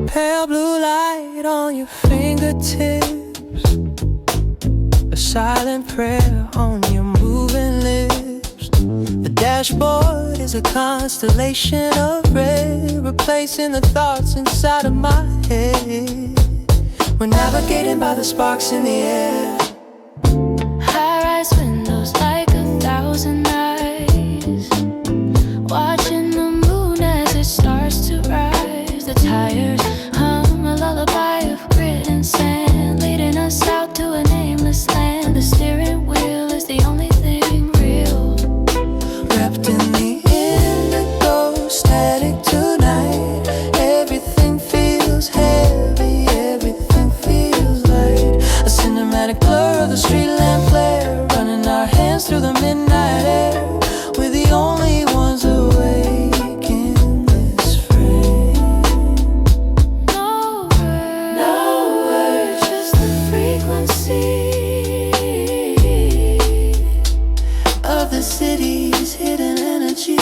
Pale blue light on your fingertips, a silent prayer on your moving lips. The dashboard is a constellation of red, replacing the thoughts inside of my head. We're navigating by the sparks in the air. High-rise windows like 1,000 eyes, watching the moon as it starts to rise. The tires hum a lullaby of grit and sand, leading us out to a nameless land. The steering wheel is the only thing real. Wrapped in the indigo static tonight, everything feels heavy, everything feels light. A cinematic blur of the street lamp flare, running our hands through the midnight air. We're the only ones awake in this frame. No words, just the frequency Of the city's hidden energy.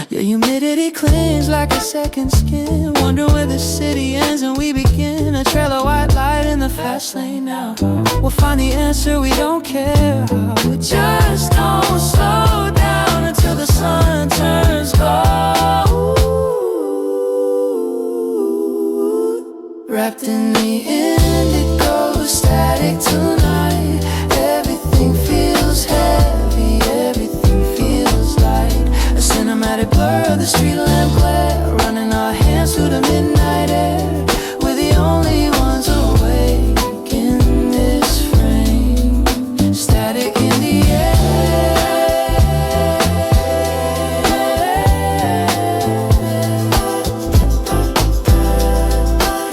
Your humidity clings like a second skin. Wonder where the city ends and we begin. A trail of white light in the fast lane now. We'll find the answer, we don't care how. We just don't slow down until the sun turns gold. Wrapped in the indigo static tonight, everything feels heavy, everything feels light. A cinematic blur of the street lamp glare, running our hands through the midnight air. We're the only ones awake in this frame. Static in the air,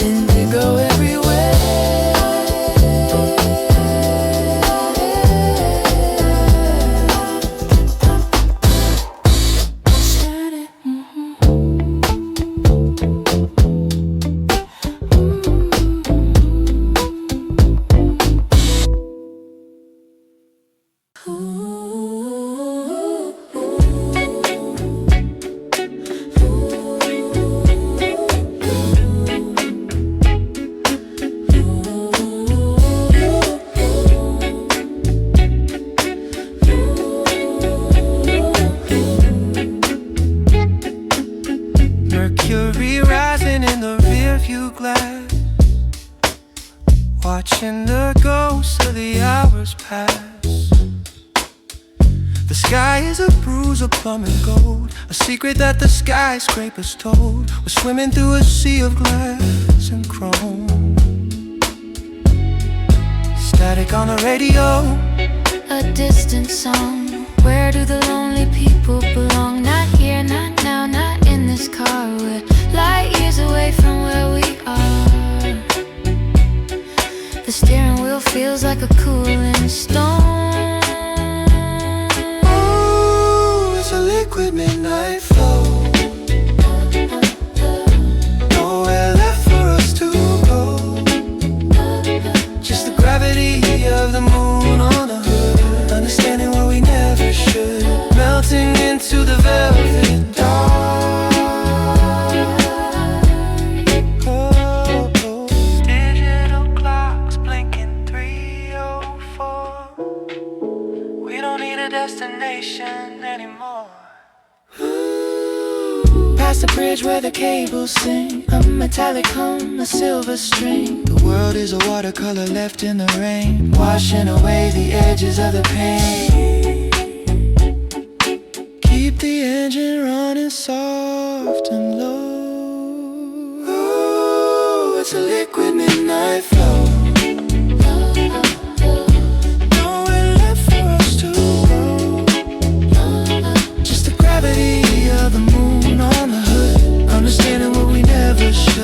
indigo everywhere. Static, Mercury rising in the rearview glass, watching the ghosts of the hours pass. The sky is a bruise of plum and gold, a secret that the skyscrapers told. We're swimming through a sea of glass and chrome. Static on the radio, a distant song. Where do the lonely people belong? Not here, not now, not in this car. We're light years away from where we are. The steering wheel feels like a cooling stone. oh, it's a liquid midnight flow. Nowhere left for us to go, just the gravity of the moon on the hood, understanding what we never should, melting into the velvet dark. Oh, oh. Digital clocks blinking 3:04. We don't need a destination anymore. Past the bridge where the cables sing, a metallic hum, a silver string. The world is a watercolor left in the rain, washing away the edges of the pain. Keep the engine running soft and low. Ooh, it's a liquid midnight flow. Nowhere left for us to go, just the gravity of the moon on the hood, understanding what we never should.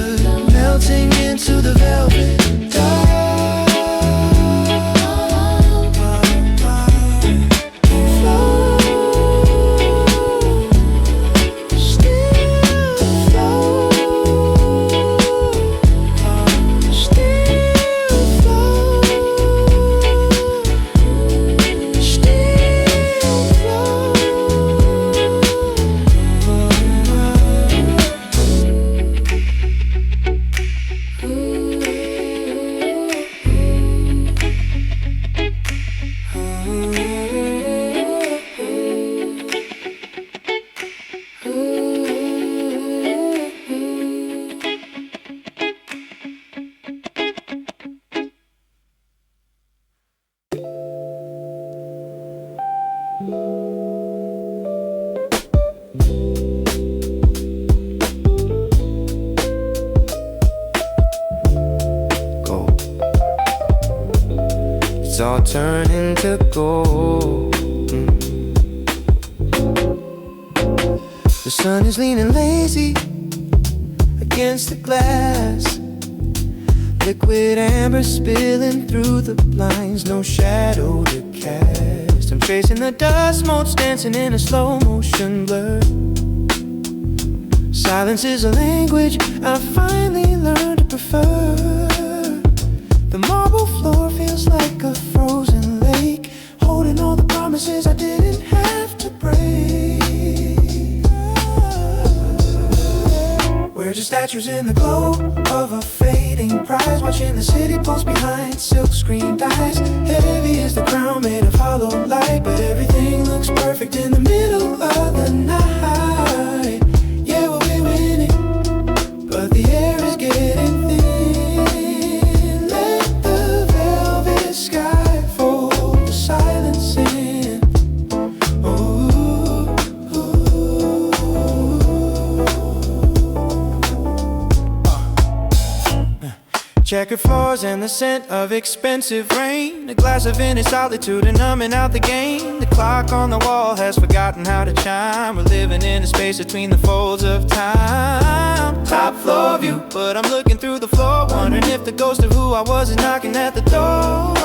it's all turning to gold. The sun is leaning lazy against the glass, liquid amber spilling through the blinds, no shadow to cast. I'm tracing the dust motes dancing in a slow motion blur. Silence is a language I finally learned to prefer. The marble floor feels like a frozen lake, holding all the promises I didn't have to break. We're just statues in the glow of a fading prize, watching the city pulse behind silk screen dyes. Heavy is the crown made of hollow light, but everything looks perfect in the middle of the night. Yeah, well, we're winning, but the air is getting thin. Let the velvet sky fold the silence in. Ooh, ooh. Checkered floors and the scent of expensive rain, a glass of inner solitude and numbing out the game. The clock on the wall has forgotten how to chime. We're living in a space between the folds of time. Top floor view, but I'm looking through the floor, wondering if the ghost of who I was is knocking at the door.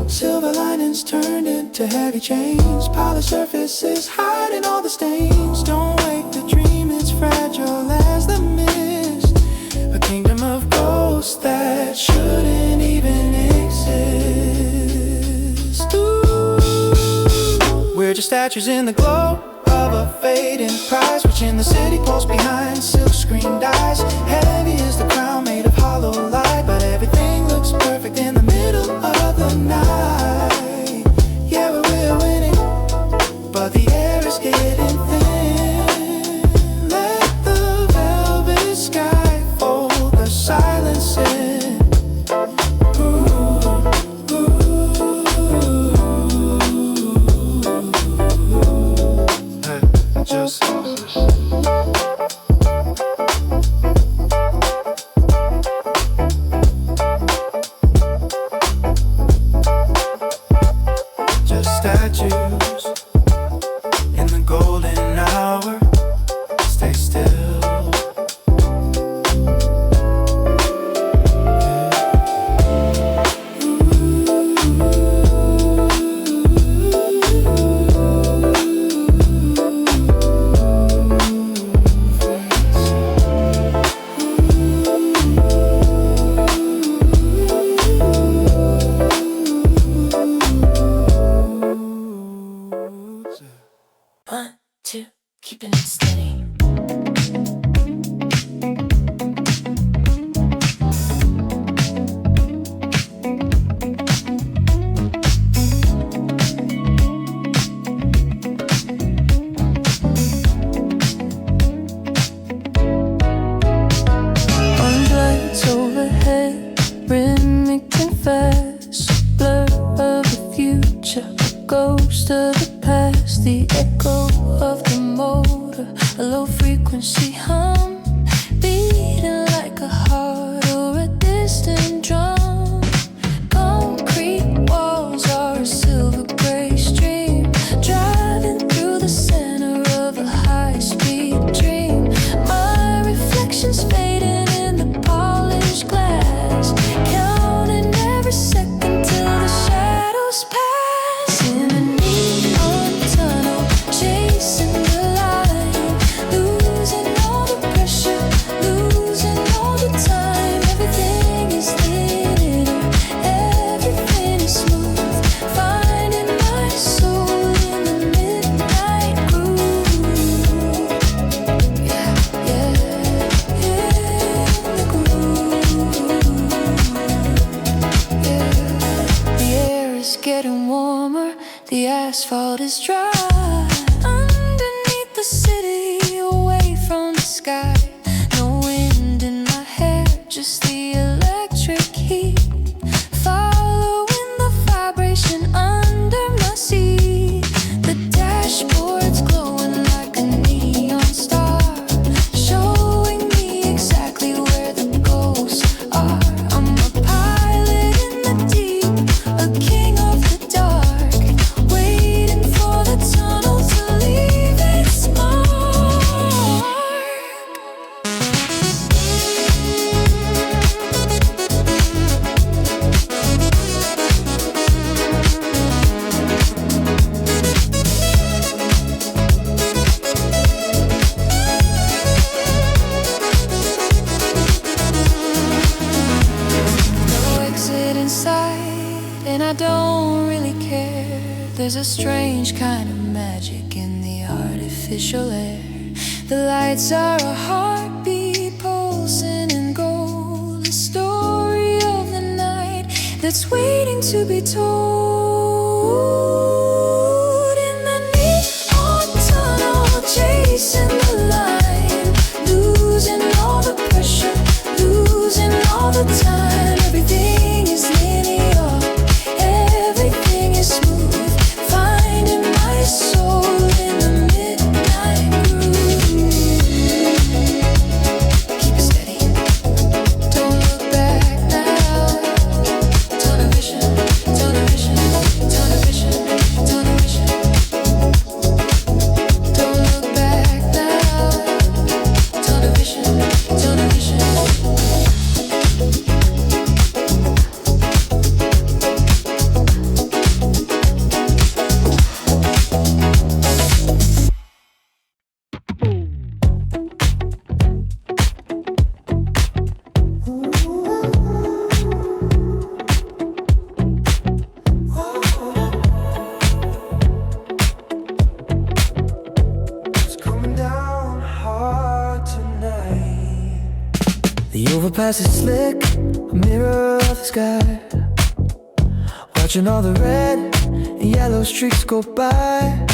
Silver linings turned into heavy chains, polished surfaces hiding all the stains. Don't wake the dream, it's fragile as the mist, a kingdom of ghosts that shouldn't even exist. Ooh. We're just statues in the glow of a fading prize, watching the city pulse behind silk screen dyes. Heavy is the crown made of hollow light, but everything looks perfect in the middle of the night. Yeah, we're winning, but the air is getting thin. Let the velvet sky fold the silence in. Just statues in the golden hour. Stay still. One, two, keeping it steady. Orange lights overhead, rhythmic and fast, a blur of the future, a ghost of the past, the echo of the motor, a low frequency hum, beating like a heart or a distant drum. Concrete walls are a silver gray stream, driving through the center of a high-speed dream. My reflection's fading in the polished glass, counting every second till the shadows pass. In a neon tunnel, chasing the light, losing all the pressure, losing all the time. Everything is linear, everything is smooth, finding my soul in the midnight groove. Yeah, yeah, in the groove. Yeah, the air is getting warmer, the asphalt is dry. Underneath the city, away from the sky, no wind in my hair, just the electric heat, following the vibration under my seat. The dashboard's glowing like a neon star, showing me exactly where the ghosts There's a strange kind of magic in the artificial air. The lights are a heartbeat pulsing in gold, a story of the night that's waiting to be told. In the neon tunnel, chasing the line, losing all the pressure, losing all the time. Everything is linear, everything is smooth, finding my soul in the midnight groove. Keep it steady, don't look back now. Tunnel vision, tunnel vision, tunnel vision, tunnel vision. Don't look back now. Tunnel vision, tunnel vision. It's coming down hard tonight. The overpass is slick, a mirror of the sky. Watching all the red and yellow streaks go by.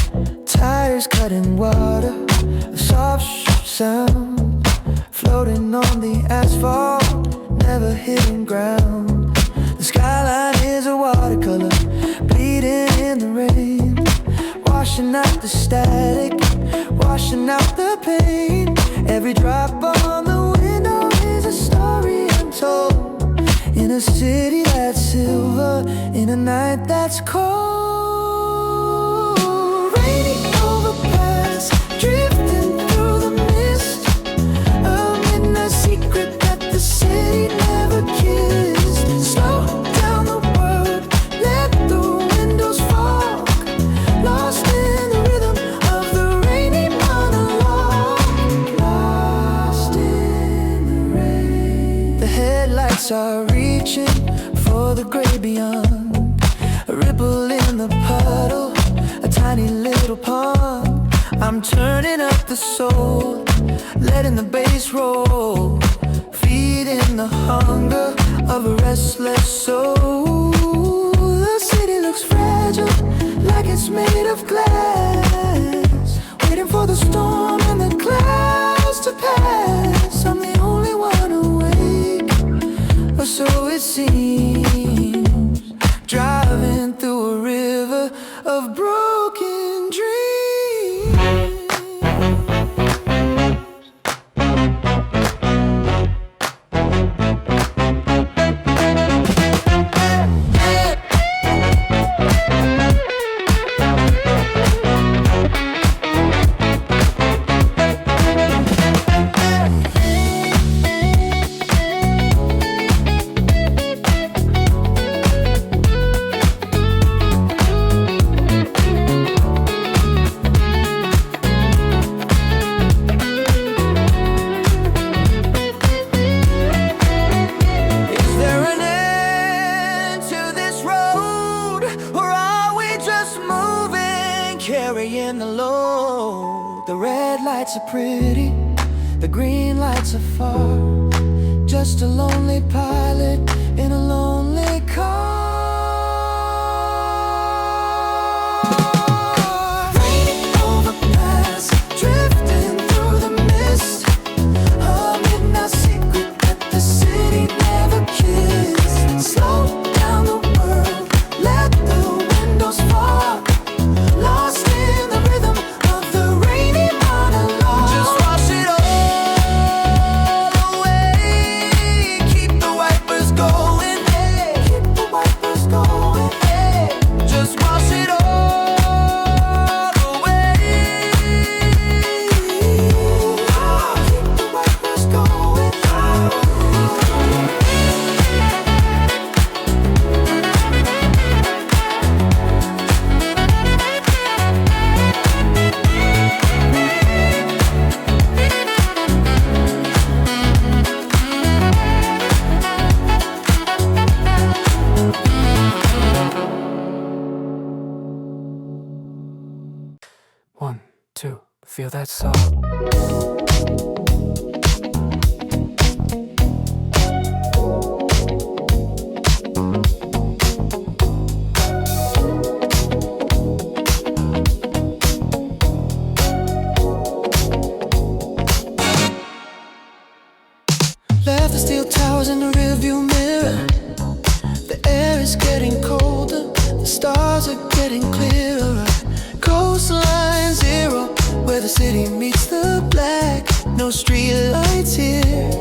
Tires cutting water, a soft sound floating on the asphalt, never hitting ground. The skyline is a watercolor, bleeding in the rain, washing out the static, washing out the pain. Every drop on the window is a story untold. In a city that's silver, in a night that's cold. Rainy overpass, drifting through the mist, a midnight secret that the city never kissed. Slow down the world, let the windows fog, lost in the rhythm of the rainy monologue. Lost in the rain. The headlights are reaching for the gray beyond, a ripple in the puddle, a tiny little pond. I'm turning up the soul, letting the bass roll, feeding the hunger of a restless soul. The city looks fragile, like it's made of glass, waiting for the storm and the clouds to pass. I'm the only one awake, or so it seems, driving through a river of broken dreams. Is there an end to this road, or are we just moving, carrying the load? The red lights are pretty, the green lights are far, just a lonely pilot in a lonely car. Rainy overpass, drifting through the mist, a midnight secret that the city never kissed. Slow down the world, let the windows fog, lost in the rhythm of the rainy monologue. Just wash it all away, keep the wipers going. radio, that's all. Left the steel towers in the rearview mirror. The air is getting colder, the stars are getting clearer. Coastline zero, where the city meets the black. No street lights here,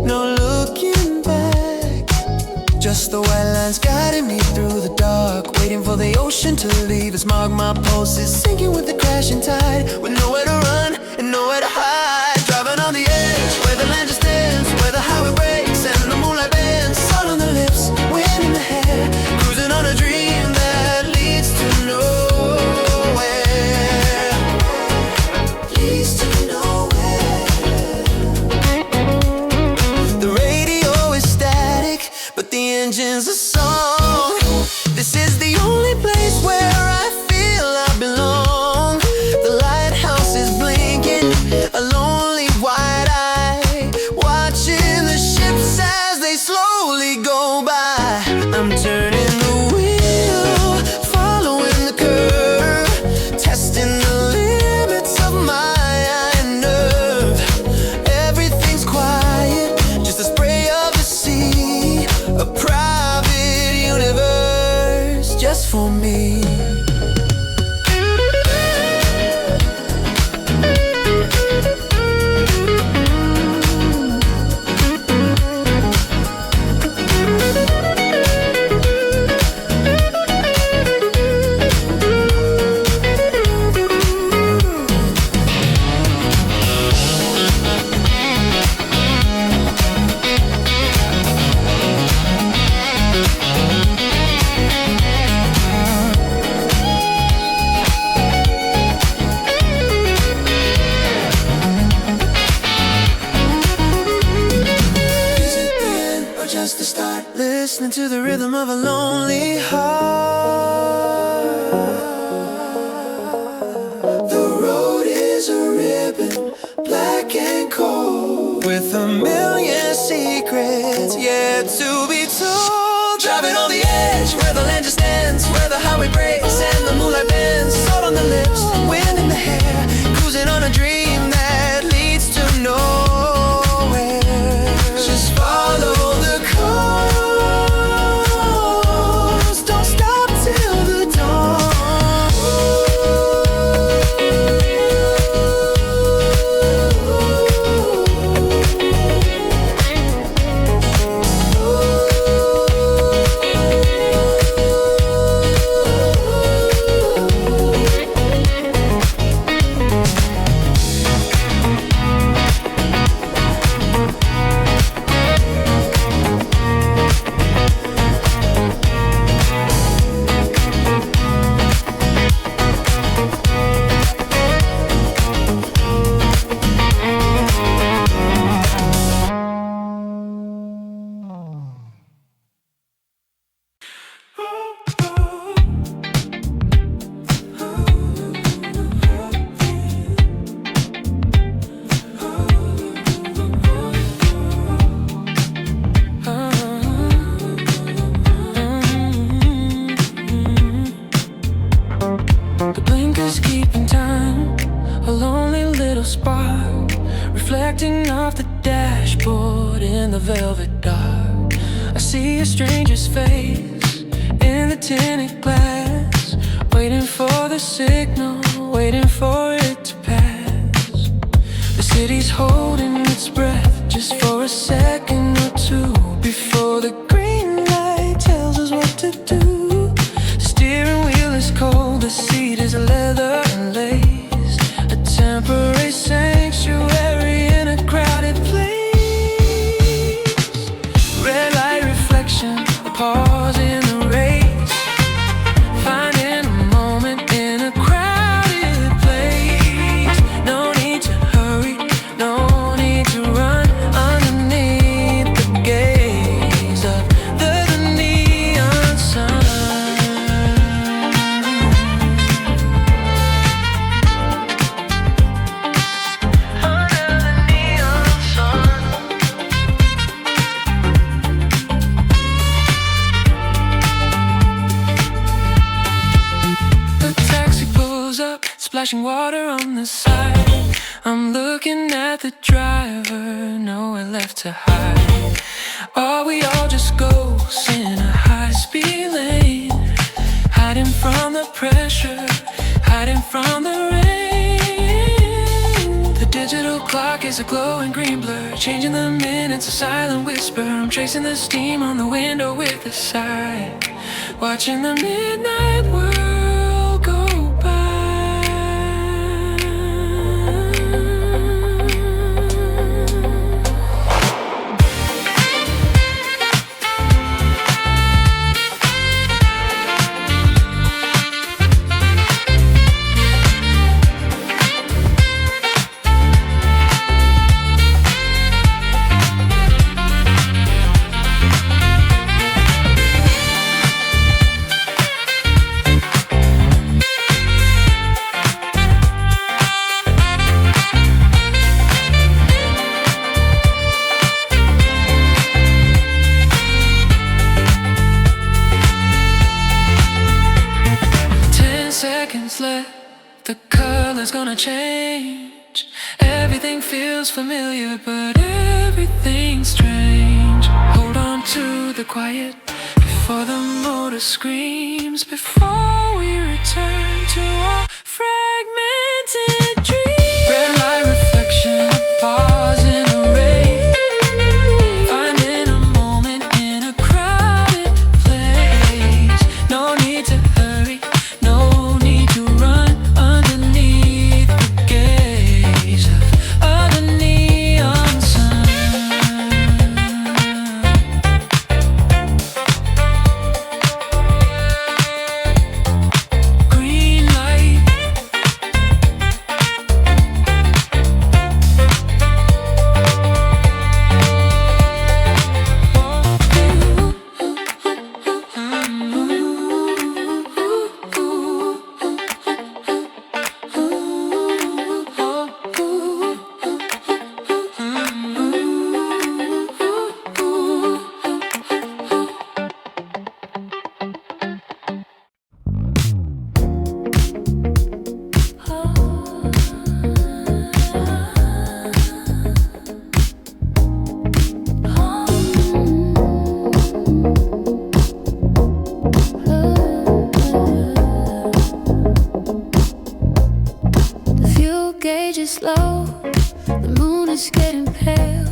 no looking back. Just the white lines guiding me through the dark, waiting for the ocean to leave its mark. My pulse is sinking with the crashing tide, with nowhere to run and nowhere to hide. Driving on the edge, where the land just ends, where the highway breaks and the moonlight bends. Salt on the lips, wind in the hair, cruising on a dream that leads to nowhere. Leads to nowhere. The radio is static, but the engine's a song. This is the only place where I feel I belong. The lighthouse is blinking, a lonely wide eye, watching the ships as they slowly go by. I'm turning the wheel, following the curve, testing the limits of my iron nerve. Everything's quiet, just a spray of the sea, a private universe just for me. Just to start listening to the rhythm of a lonely heart. The road is a ribbon, black and cold, with a million secrets yet to be told. Driving on the edge, where the land just ends, where the highway breaks and the moonlight bends. Salt on the lips, wind in the hair, cruising on a dream that leads to nowhere. Just follow the coast, don't stop till the dawn. The blinkers keeping time, a lonely little spark, reflecting off the dashboard in the velvet dark. I see a stranger's face in the tinted glass, waiting for the signal, waiting for it to pass. The city's holding its breath just for a second or two before the green light tells us what to do. The steering wheel is cold, the seat is leather and lace, a temporary sanctuary in a crowded place. Red light reflection, a pause in the race, finding a moment in a crowded place. No need to hurry, no need to run underneath the gaze of the neon sun. splashing water on the side. I'm looking at the driver, nowhere left to hide. Are we all just ghosts in a high-speed lane, hiding from the pressure, hiding from the rain? The digital clock is a glowing green blur, changing the minutes, a silent whisper. I'm tracing the steam on the window with a sigh, watching the midnight world go by. 10 seconds left, the color's gonna change. Everything feels familiar, but everything's strange. Hold on to the quiet before the motor screams, before we return to our fragmented dreams. Red light reflection, a pause in the rain, finding a moment in a crowded place. No need to hurry, no need to run underneath the gaze of the neon sun. Green light, the fuel gauge is low, the moon is getting pale,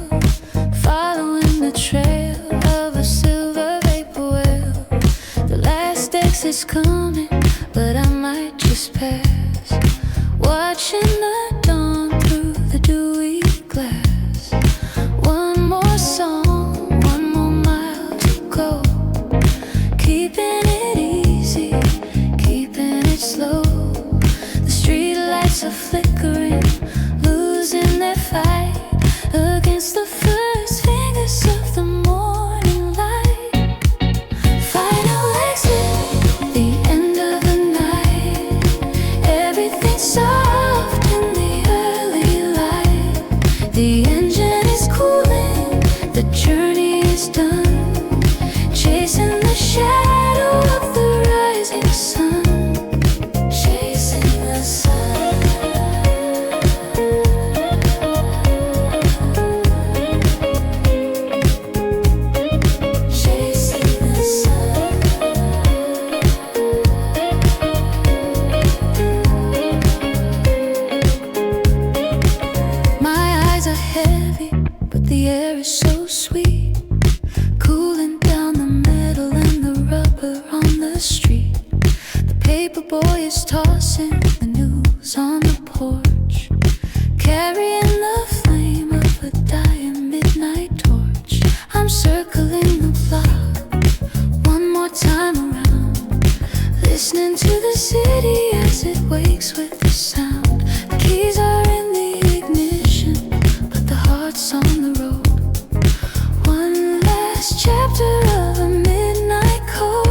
following the trail of a silver vapor whale. The last exit's coming, but I might just pass, watching the dawn through the dewy glass. One more song, one more mile to go, keeping it easy, keeping it slow. The street lights are flickering, losing their fight against the first fingers of the morning light. Final exit, the end of the night. Everything's soft in the early light. The engine is cooling, the journey is done, chasing the shadow of the rising sun, chasing the sun, chasing the sun. My eyes are heavy, but the air is so sweet, cooling down the metal and the rubber on the street. The paper boy is tossing the news on the porch, carrying the flame of a dying midnight torch. I'm circling the block one more time around, listening to the city as it wakes with the sound. The keys are in the ignition, but the heart's on the road. One last chapter of a midnight code.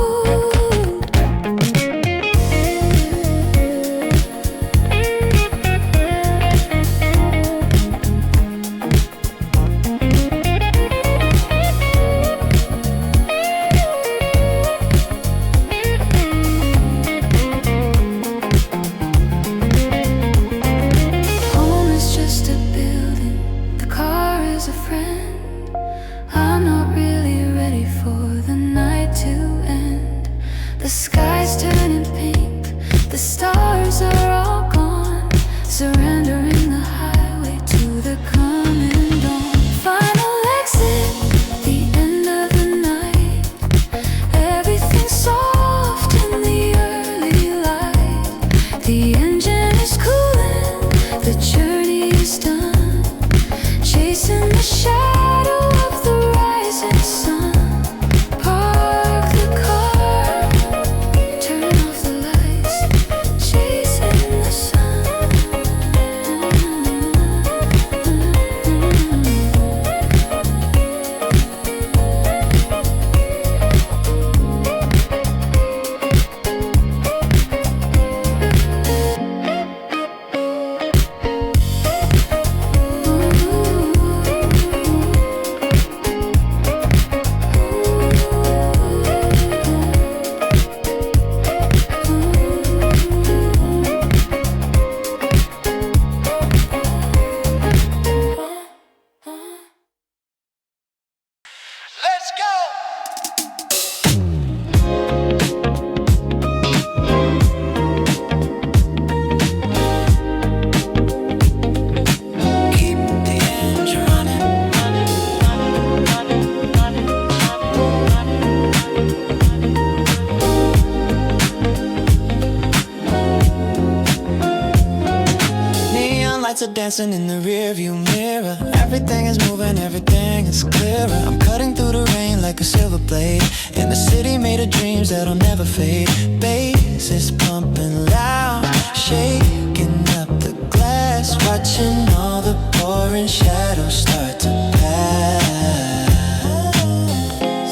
are dancing in the rearview mirror. Everything is moving, everything is clearer. I'm cutting through the rain like a silver blade in the city made of dreams that'll never fade. Bass is pumping loud, shaking up the glass, watching all the pouring shadows start to pass.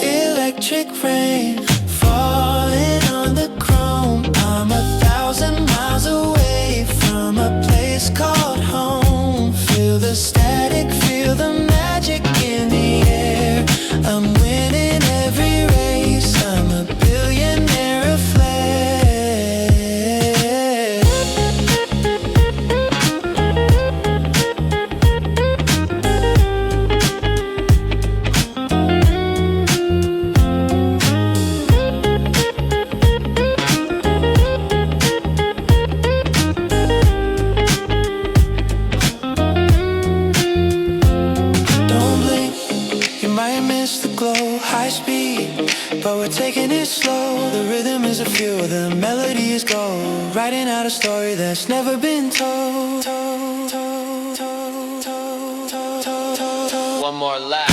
Electric rain falling on the chrome. I'm 1,000 miles away from a place called home. Feel the static, feel the magic in the air. I'm winning every race, I'm a billionaire aflame. But we're taking it slow. The rhythm is a fuel, the melody is gold. Writing out a story that's never been told. One more lap.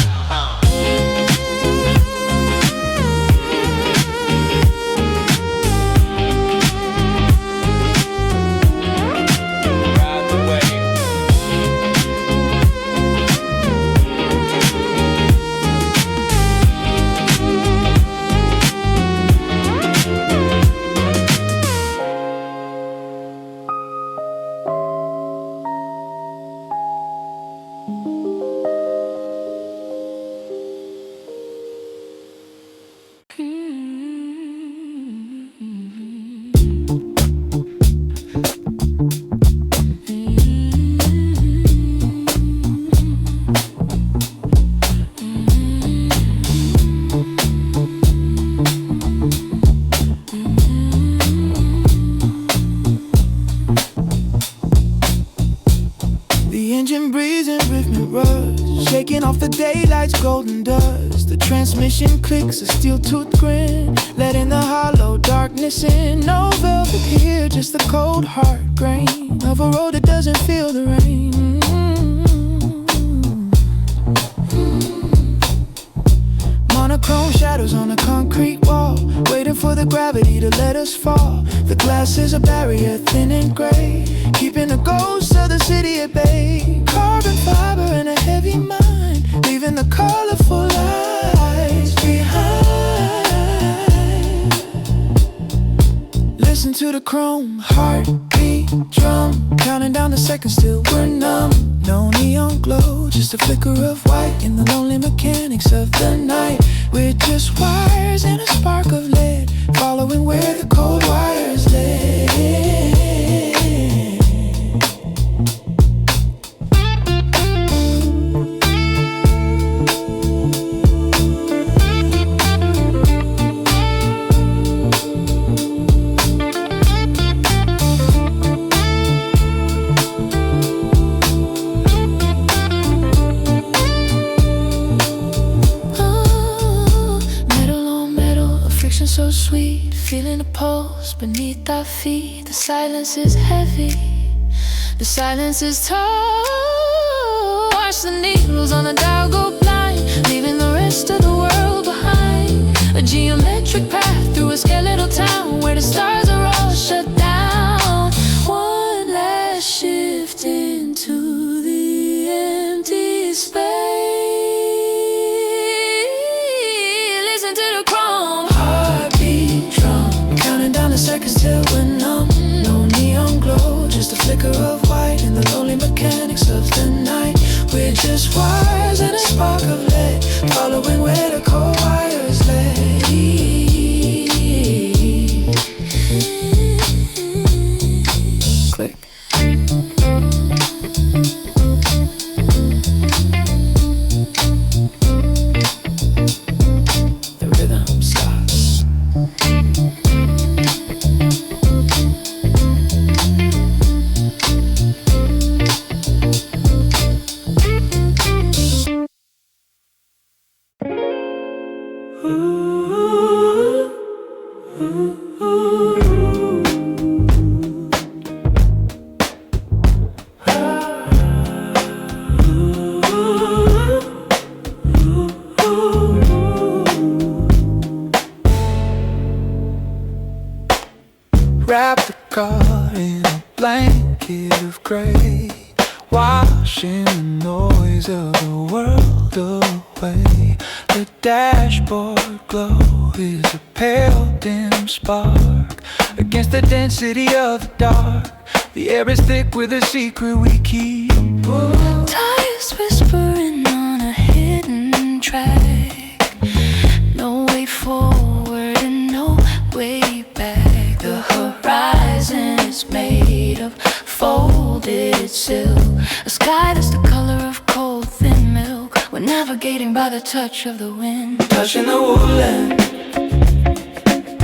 Off the daylight's golden dust, the transmission clicks a steel-toothed grin, letting the hollow darkness in. No velvet here, just the cold hard grain of a road that doesn't feel the rain. Monochrome shadows on a concrete wall, waiting for the gravity to let us fall. The glass is a barrier, thin and gray, keeping the ghosts of the city at bay. Carbon fiber and a heavy mind, leaving the colorful lights behind. Listen to the chrome heartbeat drum, counting down the seconds till we're numb. No neon glow, just a flicker of white in the lonely mechanics of the night. We're just wires and a spark of lead, following where the cold wires led. So sweet, feeling a pulse beneath our feet. The silence is heavy, the silence is tall. Watch the needles on the dial go blind, leaving the rest of the world behind. A geometric path through a skeletal town where the stars are all shut down. One last shift into the empty space. Listen to the chrome seconds till we're numb. No neon glow, just a flicker of white in the lonely mechanics of the night. We're just wires and a spark of lead, following where the cold wires led. Click. The rhythm stops. gray, washing the noise of the world away. The dashboard glow is a pale dim spark against the density of the dark. The air is thick with a secret we keep. Tires whispering on a hidden track. No way forward and no way back. The horizon is made of folded silk, a sky that's the color of cold thin milk. We're navigating by the touch of the wind, Touching the woolen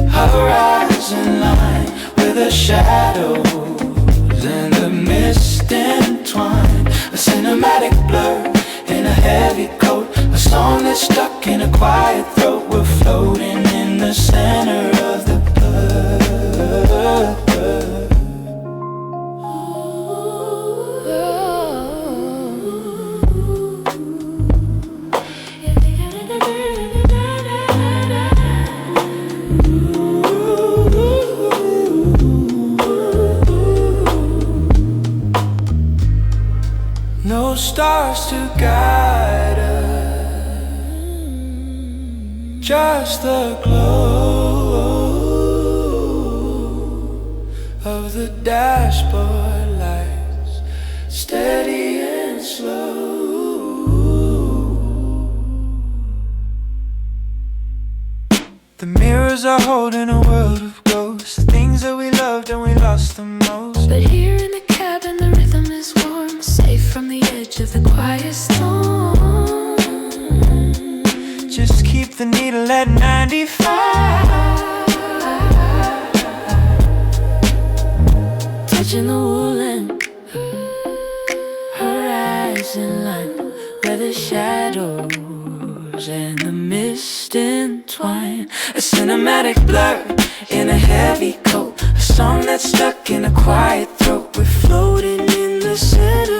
horizon line, where the shadows and the mist entwine. A cinematic blur in a heavy coat, a song that's stuck in a quiet throat. We're floating in the center of the blur. No stars to guide us, just the glow of the dashboard lights, steady and slow. The mirrors are holding a world of ghosts, the things that we loved and we lost the most. but here in the cabin the rhythm is warm, safe from the edge of the quiet storm. Just keep the needle at 95. Touching the woolen horizon line, where the shadows and the mist entwine. A cinematic blur in a heavy coat, a song that's stuck in a quiet throat. We're floating in the center